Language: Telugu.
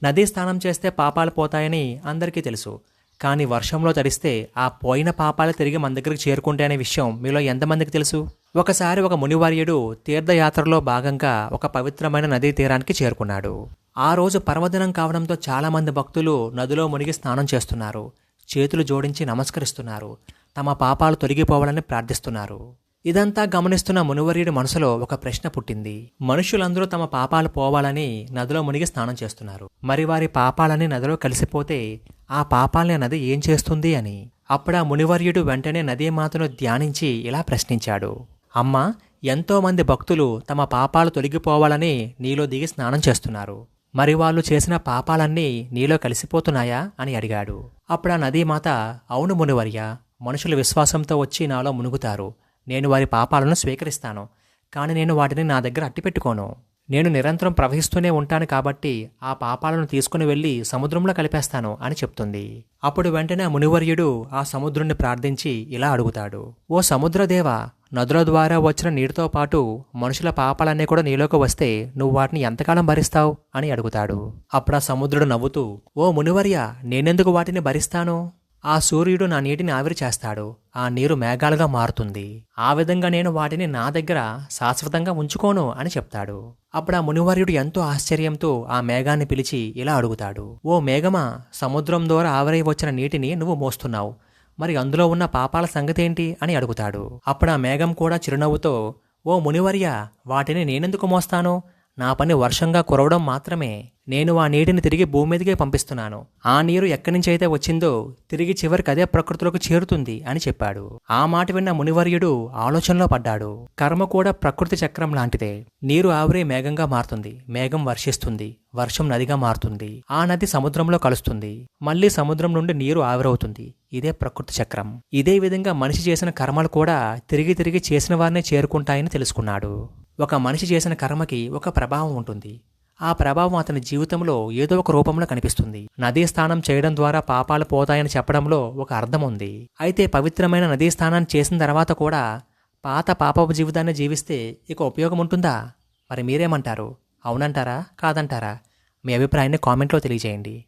నదీ స్నానం చేస్తే పాపాలు పోతాయని అందరికీ తెలుసు. కానీ వర్షంలో తడిస్తే ఆ పోయిన పాపాలు తిరిగి మన దగ్గరికి చేరుకుంటాయనే విషయం మీలో ఎంతమందికి తెలుసు? ఒకసారి ఒక మునివర్యుడు తీర్థయాత్రలో భాగంగా ఒక పవిత్రమైన నదీ తీరానికి చేరుకున్నాడు. ఆ రోజు పర్వదినం కావడంతో చాలామంది భక్తులు నదిలో మునిగి స్నానం చేస్తున్నారు. చేతులు జోడించి నమస్కరిస్తున్నారు. తమ పాపాలు తొలగిపోవాలని ప్రార్థిస్తున్నారు. ఇదంతా గమనిస్తున్న మునివర్యుడి మనసులో ఒక ప్రశ్న పుట్టింది. మనుషులందరూ తమ పాపాలు పోవాలని నదిలో మునిగి స్నానం చేస్తున్నారు. మరి వారి పాపాలని నదిలో కలిసిపోతే ఆ పాపాలని నది ఏం చేస్తుంది అని. అప్పుడా మునివర్యుడు వెంటనే నదీమాతను ధ్యానించి ఇలా ప్రశ్నించాడు. అమ్మా, ఎంతోమంది భక్తులు తమ పాపాలు తొలగిపోవాలని నీలో దిగి స్నానం చేస్తున్నారు. మరి వాళ్ళు చేసిన పాపాలన్నీ నీలో కలిసిపోతున్నాయా అని అడిగాడు. అప్పుడా నదీమాత, అవును మునివర్య, మనుషులు విశ్వాసంతో వచ్చి నాలో మునుగుతారు. నేను వారి పాపాలను స్వీకరిస్తాను. కానీ నేను వాటిని నా దగ్గర అట్టిపెట్టుకోను. నేను నిరంతరం ప్రవహిస్తూనే ఉంటాను కాబట్టి ఆ పాపాలను తీసుకుని వెళ్ళి సముద్రంలో కలిపేస్తాను అని చెప్తుంది. అప్పుడు వెంటనే మునివర్యుడు ఆ సముద్రుణ్ణి ప్రార్థించి ఇలా అడుగుతాడు. ఓ సముద్రదేవా, నదుల ద్వారా వచ్చిన నీటితో పాటు మనుషుల పాపాలన్నీ కూడా నీలోకి వస్తే నువ్వు వాటిని ఎంతకాలం భరిస్తావు అని అడుగుతాడు. అప్పుడా సముద్రుడు నవ్వుతూ, ఓ మునివర్య, నేనెందుకు వాటిని భరిస్తాను? ఆ సూర్యుడు నా నీటిని ఆవిరి చేస్తాడు. ఆ నీరు మేఘాలుగా మారుతుంది. ఆ విధంగా నేను వాటిని నా దగ్గర శాశ్వతంగా ఉంచుకోను అని చెప్తాడు. అప్పుడు ఆ మునివర్యుడు ఎంతో ఆశ్చర్యంతో ఆ మేఘాన్ని పిలిచి ఇలా అడుగుతాడు. ఓ మేఘమా, సముద్రం ద్వారా ఆవిరై వచ్చిన నీటిని నువ్వు మోస్తున్నావు. మరి అందులో ఉన్న పాపాల సంగతేంటి అని అడుగుతాడు. అప్పుడు ఆ మేఘం కూడా చిరునవ్వుతో, ఓ మునివర్య, వాటిని నేనెందుకు మోస్తాను? నా పని వర్షంగా కురవడం మాత్రమే. నేను ఆ నీటిని తిరిగి భూమి మీదకే పంపిస్తున్నాను. ఆ నీరు ఎక్కడి నుంచి అయితే వచ్చిందో తిరిగి చివరికి అదే ప్రకృతిలోకి చేరుతుంది అని చెప్పాడు. ఆ మాట విన్న మునివర్యుడు ఆలోచనలో పడ్డాడు. కర్మ కూడా ప్రకృతి చక్రం లాంటిదే. నీరు ఆవిరి మేఘంగా మారుతుంది. మేఘం వర్షిస్తుంది. వర్షం నదిగా మారుతుంది. ఆ నది సముద్రంలో కలుస్తుంది. మళ్లీ సముద్రం నుండి నీరు ఆవిరవుతుంది. ఇదే ప్రకృతి చక్రం. ఇదే విధంగా మనిషి చేసిన కర్మలు కూడా తిరిగి తిరిగి చేసిన వారినే చేరుకుంటాయని తెలుసుకున్నాడు. ఒక మనిషి చేసిన కర్మకి ఒక ప్రభావం ఉంటుంది. ఆ ప్రభావం అతని జీవితంలో ఏదో ఒక రూపంలో కనిపిస్తుంది. నదీ స్నానం చేయడం ద్వారా పాపాలు పోతాయని చెప్పడంలో ఒక అర్థం ఉంది. అయితే పవిత్రమైన నదీ స్నానాన్ని చేసిన తర్వాత కూడా పాత పాపపు జీవితాన్ని జీవిస్తే ఇక ఉపయోగం ఉంటుందా? మరి మీరేమంటారు? అవునంటారా, కాదంటారా? మీ అభిప్రాయాన్ని కామెంట్లో తెలియజేయండి.